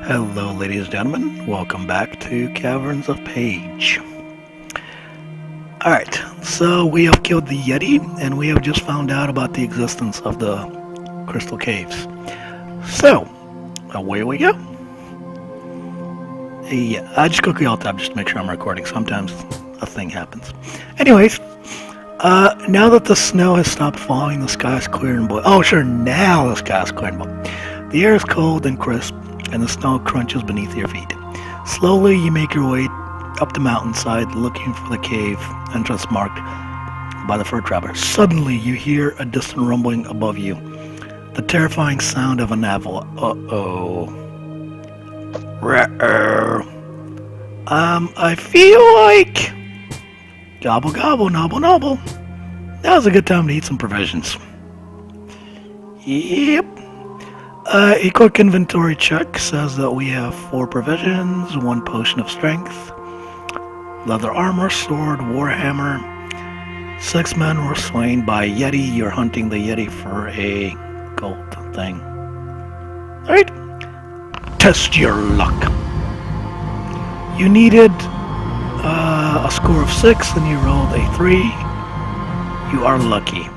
Hello, ladies and gentlemen. Welcome back to Caverns of Paige. Alright, so we have killed the Yeti, and we have just found out about the existence of the crystal caves. So, away we go. Yeah, I just quickly alt tab just to make sure I'm recording. Sometimes a thing happens. Anyways, now that the snow has stopped falling, the sky is clear and blue. Oh, sure, now the sky is clear and blue. The air is cold and crisp, and the snow crunches beneath your feet. Slowly, you make your way up the mountainside, looking for the cave entrance marked by the fur trapper. Suddenly, you hear a distant rumbling above you, the terrifying sound of an avalanche. I feel like gobble gobble, nobble nobble. Now's a good time to eat some provisions. Yep. A quick inventory check says that we have 4 provisions, 1 potion of strength, leather armor, sword, warhammer. 6 men were slain by Yeti. You're hunting the Yeti for a gold thing. Alright. Test your luck. You needed a score of 6 and you rolled a 3. You are lucky.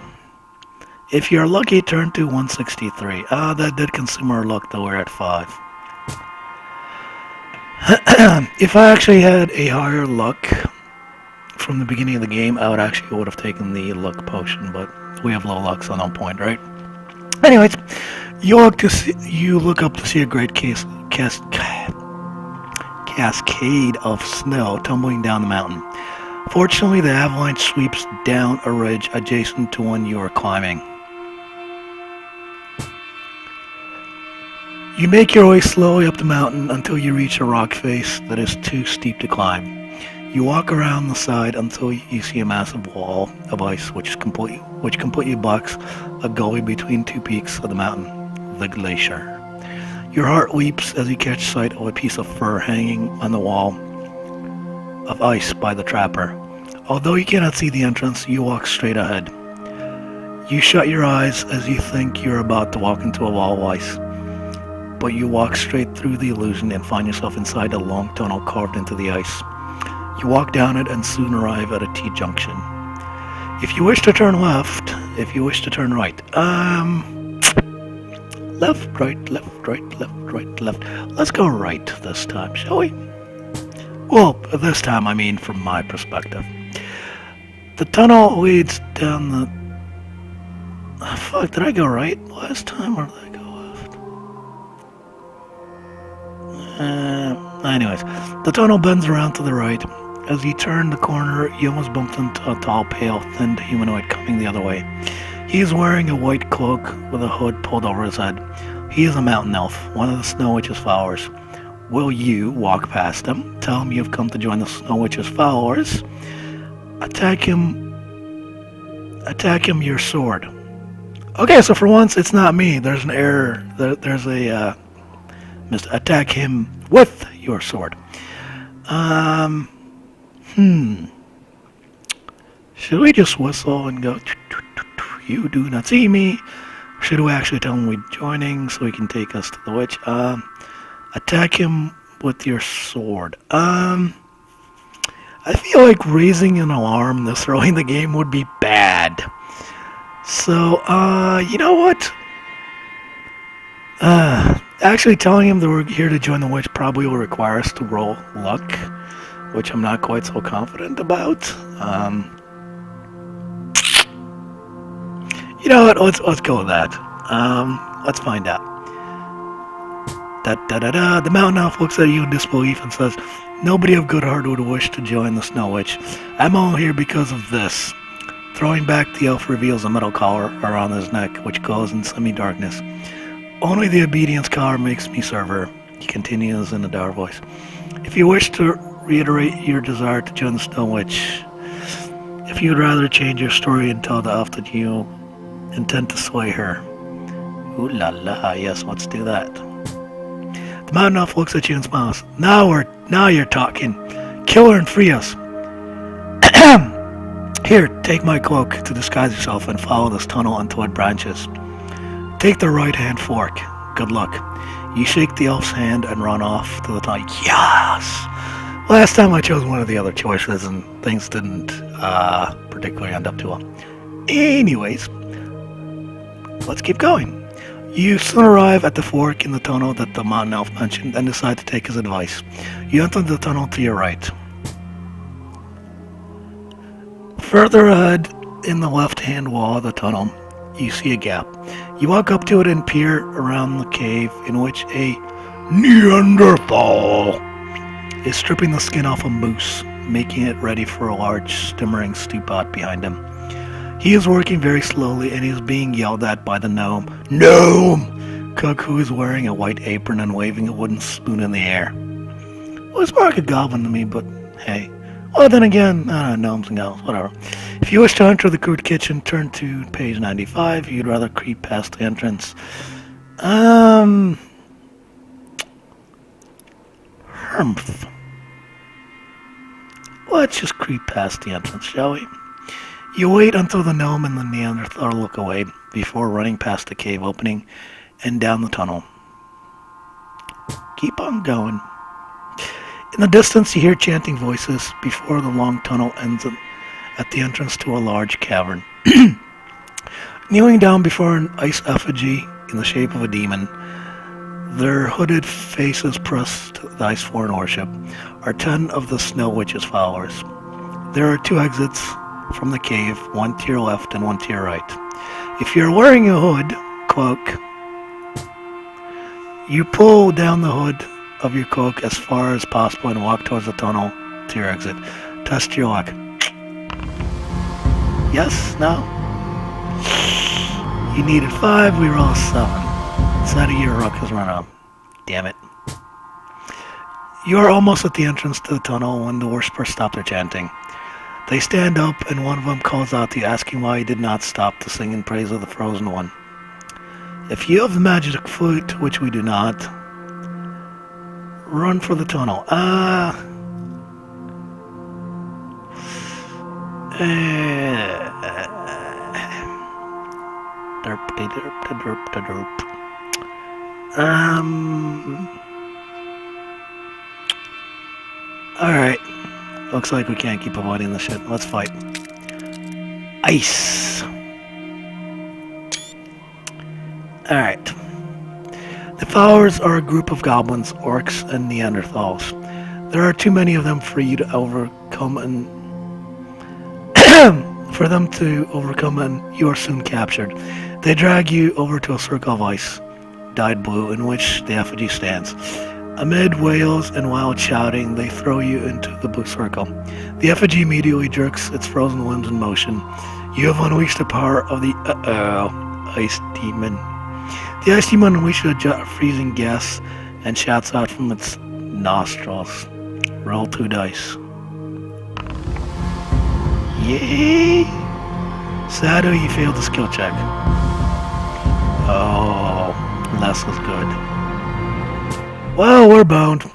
If you're lucky, turn to 163. That did consume our luck, though we're at 5. If I actually had a higher luck from the beginning of the game, I would have taken the luck potion, but we have low luck, so no point, right? Anyways, you look up to see a great cascade of snow tumbling down the mountain. Fortunately, the avalanche sweeps down a ridge adjacent to one you are climbing. You make your way slowly up the mountain until you reach a rock face that is too steep to climb. You walk around the side until you see a massive wall of ice which completely blocks a gully between 2 peaks of the mountain, the glacier. Your heart leaps as you catch sight of a piece of fur hanging on the wall of ice by the trapper. Although you cannot see the entrance, you walk straight ahead. You shut your eyes as you think you're about to walk into a wall of ice. But you walk straight through the illusion and find yourself inside a long tunnel carved into the ice. You walk down it and soon arrive at a T-junction. If you wish to turn left, if you wish to turn right, left, right, left, right, left, right, left. Let's go right this time, shall we? Well, this time I mean from my perspective. The tunnel leads down the... fuck, did I go right last time or did I go left? Anyways, the tunnel bends around to the right. As you turn the corner, you almost bumped into a tall, pale, thin humanoid coming the other way. He is wearing a white cloak with a hood pulled over his head. He is a mountain elf, one of the Snow Witch's followers. Will you walk past him, tell him you've come to join the Snow Witch's followers, attack him your sword. Okay, so for once, it's not me. There's an error. There's a... attack him with your sword. Should we just whistle and go, you do not see me? Should we actually tell him we're joining so he can take us to the witch? Attack him with your sword. I feel like raising an alarm this early in the game would be bad. So, you know what? Actually telling him that we're here to join the witch probably will require us to roll luck, which I'm not quite so confident about. You know what? Let's go with that. Let's find out. The mountain elf looks at you in disbelief and says, "Nobody of good heart would wish to join the Snow Witch. I'm all here because of this." Throwing back, the elf reveals a metal collar around his neck, which glows in semi-darkness. "Only the obedience collar makes me serve her," he continues in a dark voice. "If you wish to reiterate your desire to join the Snow Witch, if you'd rather change your story and tell the elf that you intend to slay her." Ooh la la, yes, let's do that. The mountain elf looks at you and smiles. Now you're talking. Kill her and free us. Here, take my cloak to disguise yourself and follow this tunnel until it branches. Take the right-hand fork. Good luck. You shake the elf's hand and run off to the tunnel. Yes! Last time I chose one of the other choices and things didn't particularly end up too well. Anyways, let's keep going. You soon arrive at the fork in the tunnel that the mountain elf mentioned and decide to take his advice. You enter the tunnel to your right. Further ahead, in the left-hand wall of the tunnel, you see a gap. You walk up to it and peer around the cave in which a Neanderthal is stripping the skin off a moose, making it ready for a large, simmering stew pot behind him. He is working very slowly and he is being yelled at by the gnome cook, who is wearing a white apron and waving a wooden spoon in the air. Well, it's more like a goblin to me, but hey. Well, then again, gnomes and gals, whatever. If you wish to enter the crude kitchen, turn to page 95. If you'd rather creep past the entrance. Humph. Let's just creep past the entrance, shall we? You wait until the gnome and the Neanderthal look away before running past the cave opening and down the tunnel. Keep on going. In the distance, you hear chanting voices before the long tunnel ends at the entrance to a large cavern. Kneeling down before an ice effigy in the shape of a demon, their hooded faces pressed to the ice floor in worship, are 10 of the Snow Witch's followers. There are 2 exits from the cave, one to your left and one to your right. If you're wearing a hood, cloak, you pull down the hood of your cloak as far as possible and walk towards the tunnel to your exit. Test your luck. Yes? No? You needed 5, we roll a 7. Side of your rook has run out. Damn it. You are almost at the entrance to the tunnel when the worshippers stop their chanting. They stand up and one of them calls out to you, asking why he did not stop to sing in praise of the Frozen One. If you have the magic flute, which we do not, run for the tunnel. Alright. Looks like we can't keep avoiding this shit. Let's fight. Ice. Alright. The followers are a group of goblins, orcs, and Neanderthals. There are too many of them for you to overcome and you are soon captured. They drag you over to a circle of ice, dyed blue, in which the effigy stands. Amid wails and wild shouting, they throw you into the blue circle. The effigy immediately jerks its frozen limbs in motion. You have unleashed the power of the ice demon. The ice demon unleashes a jet of freezing gas and shouts out from its nostrils. Roll 2 dice. Yay! Sado, you failed the skill check. Oh, less is good. Well, we're bound.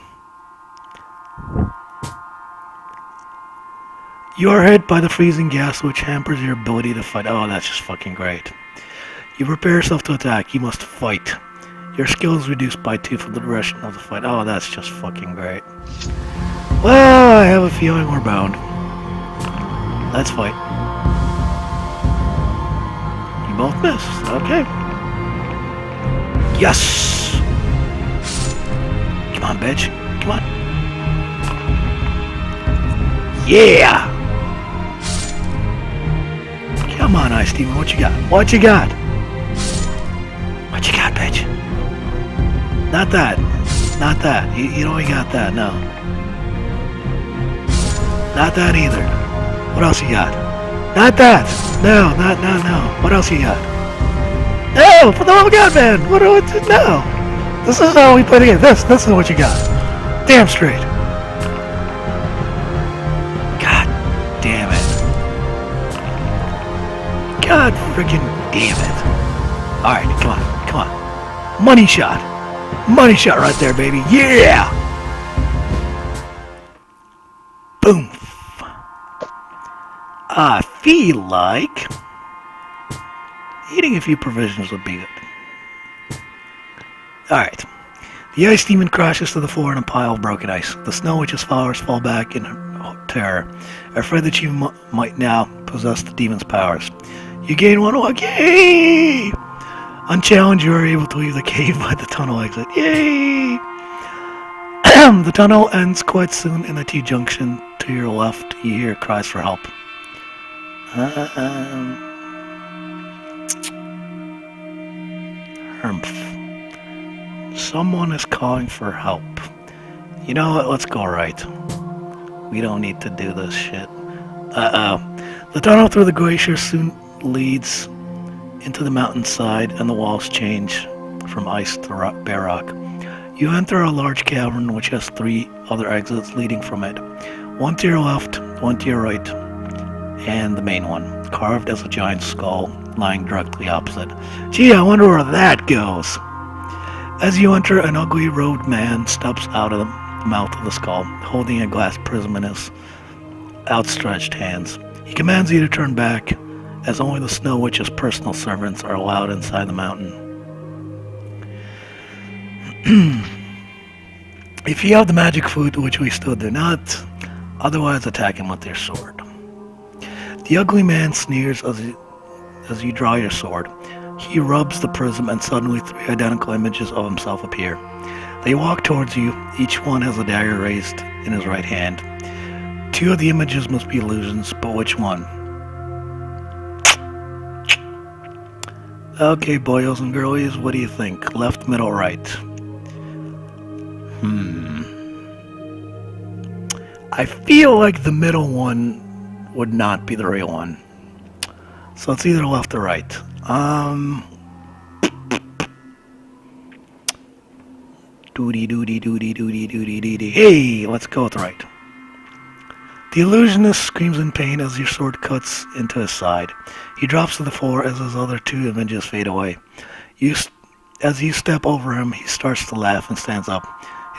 You are hit by the freezing gas, which hampers your ability to fight. Oh, that's just fucking great. You prepare yourself to attack. You must fight. Your skill is reduced by 2 for the duration of the fight. Oh, that's just fucking great. Well, I have a feeling we're bound. Let's fight. You both missed. Okay. Yes! Come on, bitch. Come on. Yeah! Come on, Ice Demon. What you got? What you got? What you got, bitch? Not that. Not that. You don't got that, no. Not that either. What else you got? Not that. No. What else you got? No! For the love of God, man! What no! This is how we play the game. This is what you got. Damn straight. God damn it. God freaking damn it. Alright, come on. Money shot. Money shot right there, baby. Yeah! Boom. I feel like eating a few provisions would be good. Alright. The ice demon crashes to the floor in a pile of broken ice. The Snow Witch's followers fall back in terror, afraid that you might now possess the demon's powers. You gain one luck. Yay! Unchallenged, you are able to leave the cave by the tunnel exit. Yay! The tunnel ends quite soon in a T-junction. To your left, you hear cries for help. Humph. Someone is calling for help. You know what? Let's go right. We don't need to do this shit. The tunnel through the glacier soon leads into the mountainside, and the walls change from ice to bare rock. You enter a large cavern which has 3 other exits leading from it. One to your left, one to your right, and the main one, carved as a giant skull, lying directly opposite. Gee, I wonder where that goes. As you enter, an ugly robed man steps out of the mouth of the skull, holding a glass prism in his outstretched hands. He commands you to turn back, as only the Snow Witch's personal servants are allowed inside the mountain. If you have the magic food, which we still do not, otherwise attack him with your sword. The ugly man sneers as you draw your sword. He rubs the prism, and suddenly 3 identical images of himself appear. They walk towards you. Each one has a dagger raised in his right hand. 2 of the images must be illusions, but which one? Okay, boyos and girlies, what do you think? Left, middle, right? I feel like the middle one would not be the real one. So it's either left or right. Doody. Hey, let's go with the right. The illusionist screams in pain as your sword cuts into his side. He drops to the floor as his other 2 images fade away. As you step over him, he starts to laugh and stands up,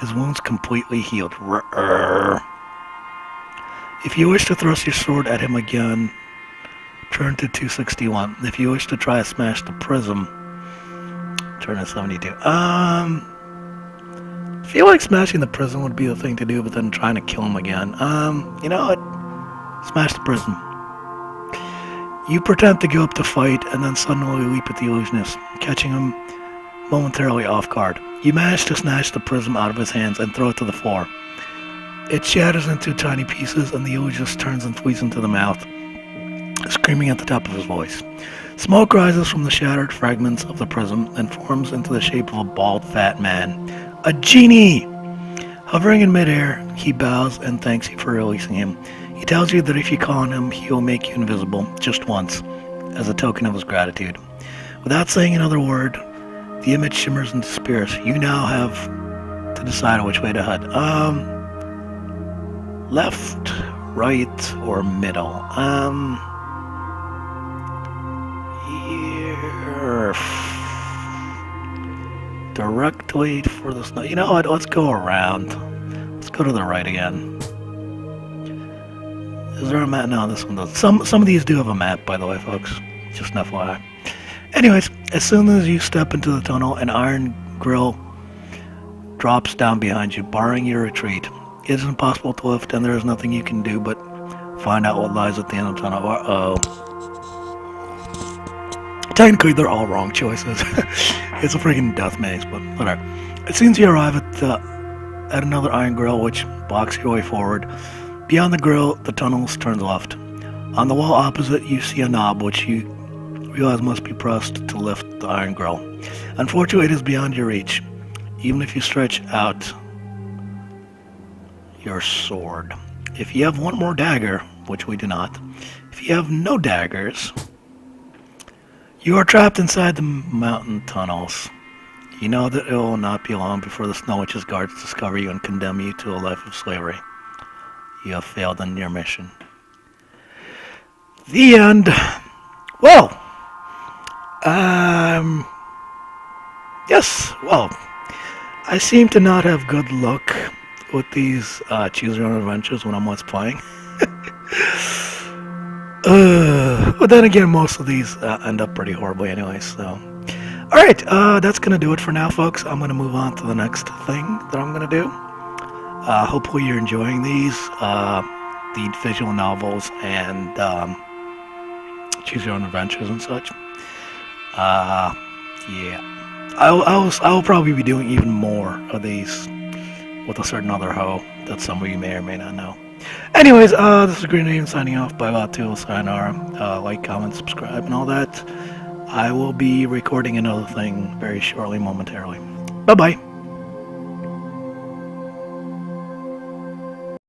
his wounds completely healed. If you wish to thrust your sword at him again, turn to 261. If you wish to try to smash the prism, turn to 72. I feel like smashing the prism would be the thing to do, but then trying to kill him again. You know what? Smash the prism. You pretend to go up to fight, and then suddenly leap at the illusionist, catching him momentarily off guard. You manage to snatch the prism out of his hands and throw it to the floor. It shatters into tiny pieces, and the illusionist turns and flees into the mouth, screaming at the top of his voice. Smoke rises from the shattered fragments of the prism and forms into the shape of a bald, fat man. A genie! Hovering in midair, he bows and thanks you for releasing him. He tells you that if you call on him, he will make you invisible, just once, as a token of his gratitude. Without saying another word, the image shimmers and disappears. You now have to decide which way to head. Left, right, or middle? Here. Directly for the snow. You know what? Let's go around. Let's go to the right again. Is there a map? No, this one does. Some of these do have a map, by the way, folks. Just an FYI. Anyways, as soon as you step into the tunnel, an iron grill drops down behind you, barring your retreat. It is impossible to lift, and there is nothing you can do but find out what lies at the end of the tunnel. Uh-oh. Technically, they're all wrong choices. It's a freaking death maze, but whatever. As soon as you arrive at another iron grill, which blocks your way forward, beyond the grill, the tunnel turns left. On the wall opposite, you see a knob, which you realize must be pressed to lift the iron grill. Unfortunately, it is beyond your reach, even if you stretch out your sword. If you have one more dagger, which we do not, if you have no daggers, you are trapped inside the mountain tunnels. You know that it will not be long before the Snow Witch's guards discover you and condemn you to a life of slavery. You have failed in your mission. The end. Well, yes, well, I seem to not have good luck with these choose your own adventures when I'm Let's playing. But then again, most of these end up pretty horribly anyway, so. Alright, that's going to do it for now, folks. I'm going to move on to the next thing that I'm going to do. Hopefully you're enjoying these, the visual novels and choose your own adventures and such. Yeah. I'll probably be doing even more of these with a certain other hoe that some of you may or may not know. Anyways, this is Green Alien signing off. Bye bye, toodle, sayonara. Like, comment, subscribe, and all that. I will be recording another thing very shortly, momentarily. Bye bye.